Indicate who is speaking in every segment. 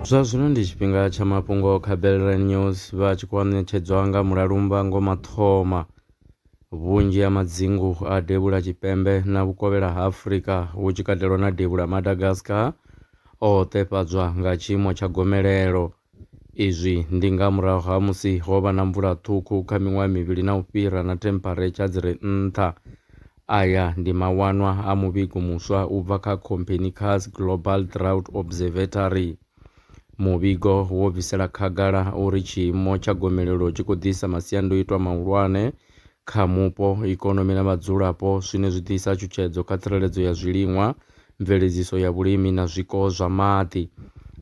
Speaker 1: Zwa zwino ndi tshifhinga tsha mafhungo kha Belrand News vha tshi khou ṋetshedzwa nga Mulalumba Ngoma Thoma. Vhunzhi ha madzingu a Devhula Tshipembe na vhukovhela ha Afrika hu tshi katelwa na Devhula Madagascar o ṱefhadzwa nga tshiimo tsha gomelelo. Izwi ndi nga murahu ha musi ho vha na mvula ṱhukhu kha miṅwaha mivhili na u fhira na temperature dzi re nṱha. Aya ndi mawanwa a muvhigo muswa u bva kha Copernicus Global Drought Observatory. Muvhigo wo bvisela khagala uri tshiimo tsha gomelelo tshi khou ḓisa masiandoitwa mahulwane kha mupo, ikonomi na vhadzulapo, zwine zwi ḓisa tshutshedzo kha tsireledzo ya zwiḽiwa, mveledziso ya vhulimi na zwiko zwa maḓi.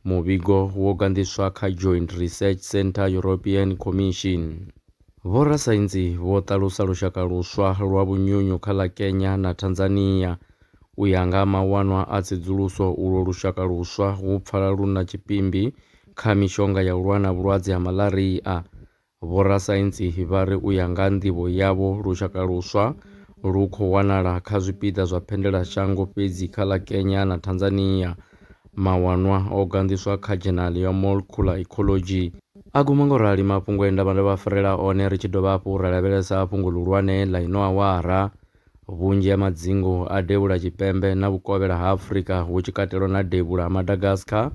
Speaker 1: Muvhigo wo gandiswa kha Joint Research Centre European Commission. Vhorasaintsi vho ṱalusa lushaka luswa lwa vhunyunyu kha ḽa Kenya na Tanzania. U ya nga mawanwa a tsedzuluso, ulo lushaka luswa hu pfala lu na tshipimbi kha mishonga ya u lwa na vhulwadze ha malaria. Vhorasaintsi vha ri u ya nga nḓivho yavho, lushaka luswa lu khou wanala kha zwipiḓa zwa phendelashango fhedzi kha ḽa Kenya na Tanzania. Mawanwa o gandiswa kha Journal ya Molecular Ecology. A guma ngaurali mafhungo e nda vha farela one ri tshi dovha hafhu ra lavhelesa fhungo ḽihulwane ḽa ino awara. Vhunzhi ha madzingu a Devhula Tshipembe na vhukovhela ha Afrika hu tshi katelwa na Devhula Madagascar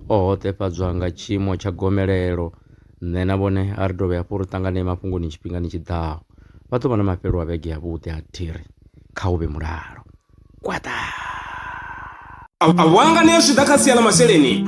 Speaker 1: o ṱefhadzwa nga tshiimo tsha gomelelo. Nṋe na vhone a ri dovhe hafhu ri ṱangane mafhungoni tshifhingani tshiḓaho. Vha ḓo vha na mafhelo a vhege yavhuḓi ha thiri kha u vhe mulalo kwaṱa.
Speaker 2: Awangani zwi ḓa kha sia ḽa masheleni,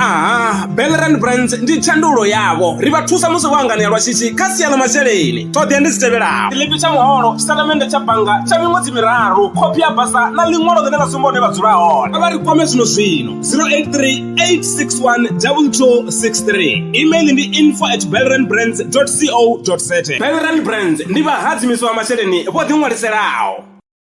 Speaker 2: Belrand Brands ndi tshandulo yavho. Ri vha thusa musi wo anganea lwa shishi kha sia ḽa masheleni. Ṱhoḓea ndi dzi tevhelaho: tshiḽipi tsha muholo, tshitatamennde tsha bannga tsha miṅwedzi miraru, khophi ya basa na ḽiṅwalo ḽine ḽa sumba hune vha dzula hone. Vha ri kwame zwino 083 861 2263. Email ndi info@belrandbrands.co.za. Belrand Brands ndi vhahadzimiswa ha masheleni vho ḓi ṅwaliselaho.